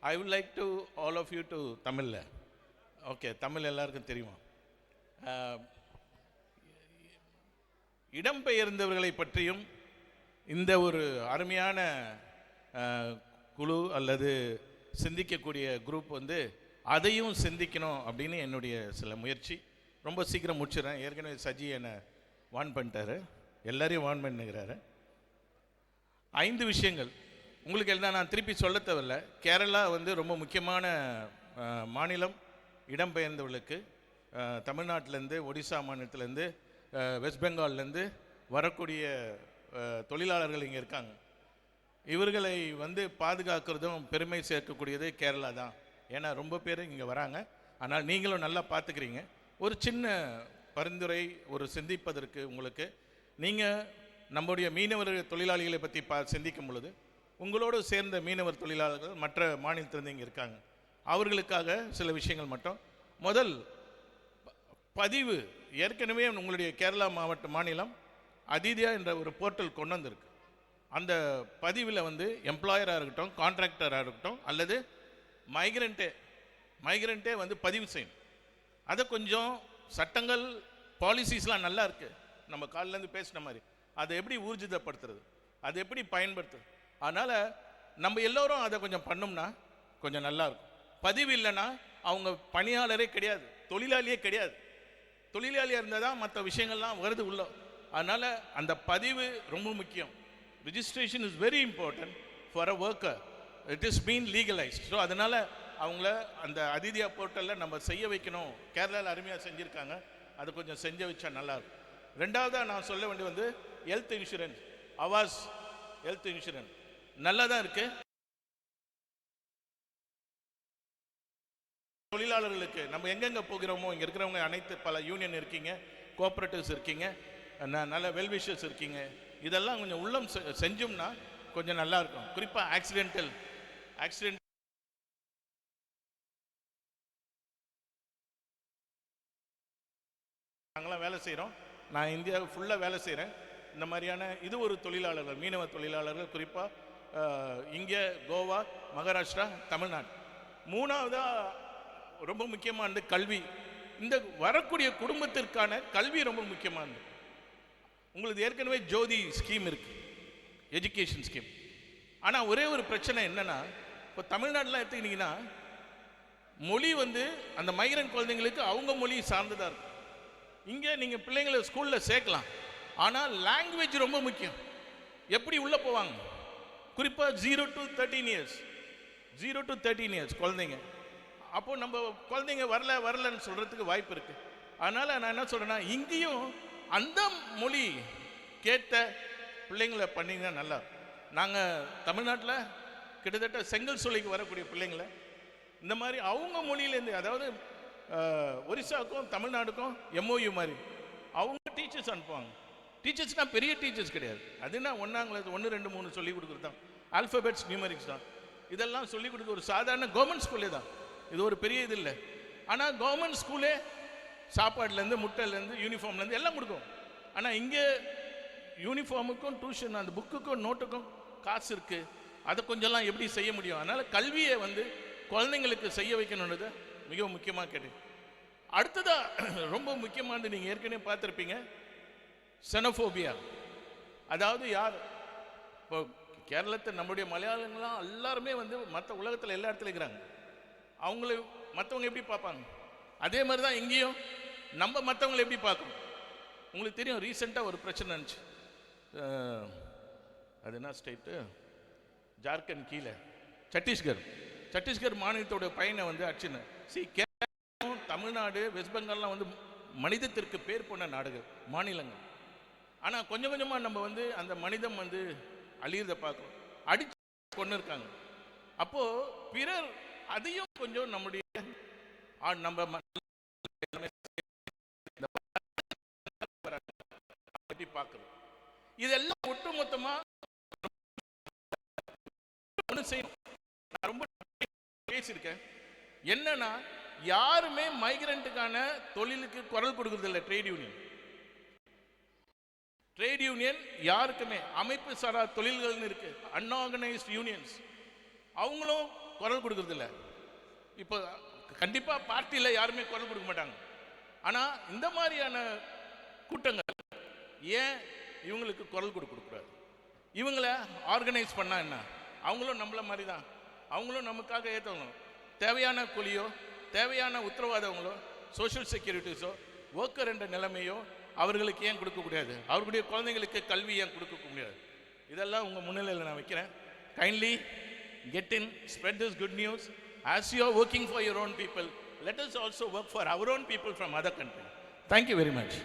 I would like to all of you to தமிழில். Okay, தமிழ் எல்லாருக்கும் தெரியுமா? இடம்பெயர்ந்தவர்களை பற்றியும் இந்த ஒரு அருமையான குழு அல்லது சிந்திக்கக்கூடிய குரூப் வந்து அதையும் சிந்திக்கணும் அப்படின்னு என்னுடைய சில முயற்சி. ரொம்ப சீக்கிரம் முடிச்சிடறேன். ஏற்கனவே சஜி என்னை வான் பண்ணிட்டாரு, எல்லாரையும் வான் பண்ணுகிறாரு. 5 விஷயங்கள் உங்களுக்கு எல்லாம் நான் திருப்பி சொல்ல தேவையில்ல. கேரளா வந்து ரொம்ப முக்கியமான மாநிலம். இடம்பெயர்ந்தவர்களுக்கு தமிழ்நாட்டிலேருந்து, ஒடிசா மாநிலத்திலேருந்து, வெஸ்ட் பெங்கால்லேருந்து வரக்கூடிய தொழிலாளர்கள் இங்கே இருக்காங்க. இவர்களை வந்து பாதுகாக்கிறதும் பெருமை சேர்க்கக்கூடியது கேரளா தான். ஏன்னா ரொம்ப பேர் இங்கே வராங்க. ஆனால் நீங்களும் நல்லா பார்த்துக்கிறீங்க. ஒரு சின்ன பரிந்துரை, ஒரு சிந்திப்பதற்கு உங்களுக்கு, நீங்கள் நம்முடைய மீனவர் தொழிலாளிகளை பற்றி சிந்திக்கும் பொழுது உங்களோடு சேர்ந்த மீனவர் தொழிலாளர்கள் மற்ற மாநிலத்திலிருந்து இங்கே இருக்காங்க. அவர்களுக்காக சில விஷயங்கள் மட்டும். முதல் பதிவு, ஏற்கனவே உங்களுடைய கேரளா மாநிலம் அதிதியா என்ற ஒரு போர்ட்டல் கொண்டு வந்திருக்கு. அந்த பதிவில் வந்து எம்ப்ளாயராக இருக்கட்டும், கான்ட்ராக்டராக இருக்கட்டும், அல்லது மைக்ரண்ட்டே வந்து பதிவு செய்யணும். அதை கொஞ்சம் சட்டங்கள், பாலிசிஸ்லாம் நல்லா இருக்குது. நம்ம காலிலேருந்து பேசின மாதிரி அதை எப்படி ஊர்ஜிதப்படுத்துறது, அதை எப்படி பயன்படுத்துறது, அதனால் நம்ம எல்லோரும் அதை கொஞ்சம் பண்ணோம்னா கொஞ்சம் நல்லாயிருக்கும். பதிவு இல்லைன்னா அவங்க பணியாளரே கிடையாது, தொழிலாளியே கிடையாது. தொழிலாளியாக இருந்தால் தான் மற்ற விஷயங்கள்லாம் வருது உள்ள. அதனால் அந்த பதிவு ரொம்ப முக்கியம். Registration is very important for a worker. It is been legalised. So அதனால் அவங்கள அந்த அதிதியா போர்ட்டலில் நம்ம செய்ய வைக்கணும். கேரளாவில் அருமையாக செஞ்சுருக்காங்க, அதை கொஞ்சம் செஞ்சு வச்சா நல்லாயிருக்கும். ரெண்டாவதாக நான் சொல்ல வேண்டியது வந்து health insurance. Awas health insurance நல்லா தான் இருக்குது. தொழிலாளர்களுக்கு நம்ம எங்கெங்கே போகிறோமோ இங்கே இருக்கிறவங்க அனைத்து பல யூனியன் இருக்கீங்க, கோஆப்ரேட்டிவ்ஸ் இருக்கீங்க, நல்ல வெல்விஷர்ஸ் இருக்கீங்க. இதெல்லாம் கொஞ்சம் உள்ளம் செஞ்சோம்னா கொஞ்சம் நல்லாயிருக்கும். குறிப்பாக ஆக்சிடென்ட் நாங்களாம் வேலை செய்கிறோம். நான் இந்தியா ஃபுல்லாக வேலை செய்கிறேன். இந்த மாதிரியான இது ஒரு தொழிலாளர்கள், மீனவ தொழிலாளர்கள், குறிப்பாக இங்கே கோவா, மகாராஷ்டிரா, தமிழ்நாடு. மூணாவதாக ரொம்ப முக்கியமானது கல்வி. இந்த வரக்கூடிய குடும்பத்திற்கான கல்வி ரொம்ப முக்கியமானது. உங்களுக்கு ஏற்கனவே ஜோதி ஸ்கீம் இருக்குது, எஜுகேஷன் ஸ்கீம். ஆனால் ஒரே ஒரு பிரச்சனை என்னென்னா, இப்போ தமிழ்நாட்டில் எடுத்துக்கிட்டிங்கன்னா மொழி வந்து அந்த மைக்ரண்ட் குழந்தைங்களுக்கு அவங்க மொழி சார்ந்ததாக இருக்கும். இங்கே நீங்கள் பிள்ளைங்களை ஸ்கூலில் சேர்க்கலாம், ஆனால் லாங்குவேஜ் ரொம்ப முக்கியம். எப்படி உள்ளே போவாங்க? குறிப்பாக 0 to 13 இயர்ஸ் குழந்தைங்க. அப்போது நம்ம குழந்தைங்க வரலன்னு சொல்கிறதுக்கு வாய்ப்பு இருக்குது. அதனால் நான் என்ன சொல்கிறேன்னா, இங்கேயும் அந்த மொழி கேட்ட பிள்ளைங்களை பண்ணிங்கன்னா நல்லா. நாங்கள் தமிழ்நாட்டில் கிட்டத்தட்ட செங்கல் சூளைக்கு வரக்கூடிய பிள்ளைங்களை இந்த மாதிரி அவங்க மொழியிலேருந்து, அதாவது ஒரிசாவுக்கும் தமிழ்நாடுக்கும் MOU மாதிரி அவங்க டீச்சர்ஸ் அனுப்புவாங்க. டீச்சர்ஸ்னால் பெரிய டீச்சர்ஸ் கிடையாது. அதுனா 1 2 3 சொல்லிக் கொடுக்குறது தான், ஆல்ஃபபெட்ஸ் நியூமரிக்ஸ் தான். இதெல்லாம் சொல்லிக் கொடுக்க ஒரு சாதாரண கவர்மெண்ட் ஸ்கூல்லே தான். இது ஒரு பெரிய இது இல்லை. ஆனால் கவர்மெண்ட் ஸ்கூலே சாப்பாடுலேருந்து, முட்டைலேருந்து, யூனிஃபார்ம்லேருந்து எல்லாம் கொடுக்கும். ஆனால் இங்கே யூனிஃபார்முக்கும் டியூஷன், அந்த புக்குக்கும் நோட்டுக்கும் காசு இருக்குது. அதை கொஞ்சம்லாம் எப்படி செய்ய முடியும்? அதனால் கல்வியை வந்து குழந்தைங்களுக்கு செய்ய வைக்கணுன்றதை மிகவும் முக்கியமாக கேட்டு. அடுத்ததாக ரொம்ப முக்கியமானது, நீங்கள் ஏற்கனவே பார்த்துருப்பீங்க, செனோஃபோபியா. அதாவது யார் இப்போ கேரளத்தில் நம்முடைய மலையாளங்களாம் எல்லாருமே வந்து மற்ற உலகத்தில் எல்லா இடத்துல இருக்கிறாங்க. அவங்கள மற்றவங்க எப்படி பார்ப்பாங்க, அதே மாதிரி தான் இங்கேயும் நம்ம மற்றவங்களை எப்படி பார்க்கணும். உங்களுக்கு தெரியும், ரீசெண்டாக ஒரு பிரச்சனை இருந்துச்சு. அது என்ன ஸ்டேட்டு, ஜார்க்கண்ட் கீழே சத்தீஸ்கர் மாநிலத்தோட பையனை வந்து அடிச்சுன்னு. கேரளம், தமிழ்நாடு, வெஸ்ட் பெங்கால்லாம் வந்து மனிதத்திற்கு பேர் போன மாநிலங்கள். ஆனால் கொஞ்சம் கொஞ்சமாக நம்ம வந்து அந்த மனிதம் வந்து அழியறதை பார்க்குறோம். அடிச்சு கொண்டு இருக்காங்க. அப்போது பிறர் அதையும் கொஞ்சம் நம்முடைய நம்ம பார்க்குறோம். இதெல்லாம் ஒட்டுமொத்தமாக செய்யணும். நான் ரொம்ப பேசியிருக்கேன். என்னன்னா, யாருமே மைக்ரண்ட்டுக்கான தொழிலுக்கு குரல் கொடுக்கறது இல்லை. ட்ரேட் யூனியன் யாருக்குமே, அமைப்பு சாரா தொழில்கள்னு இருக்கு, அன்ஆர்கனைஸ்ட் யூனியன்ஸ், அவங்களும் குரல் கொடுக்கறதில்ல. இப்போ கண்டிப்பாக பார்ட்டியில் யாருமே குரல் கொடுக்க மாட்டாங்க. ஆனால் இந்த மாதிரியான கூட்டங்கள் ஏன் இவங்களுக்கு குரல் கொடுக்கக்கூடாது? இவங்கள ஆர்கனைஸ் பண்ணால் என்ன? அவங்களும் நம்மள மாதிரி தான், அவங்களும் நமக்காக ஏற்றவங்களும். தேவையான கூலியோ தேவையான உத்தரவாதங்களோ சோஷியல் செக்யூரிட்டிஸோ ஒர்க்கர் என்ற நிலைமையோ அவர்களுக்கு ஏன் கொடுக்கக்கூடாது? அவர்களுடைய குழந்தைங்களுக்கு கல்வி ஏன் கொடுக்க முடியாது? இதெல்லாம் உங்கள் முன்னிலையில் நான் வைக்கிறேன். Kindly get in, spread this good news. As you are working for your own people, let us also work for our own people from other countries. Thank you very much.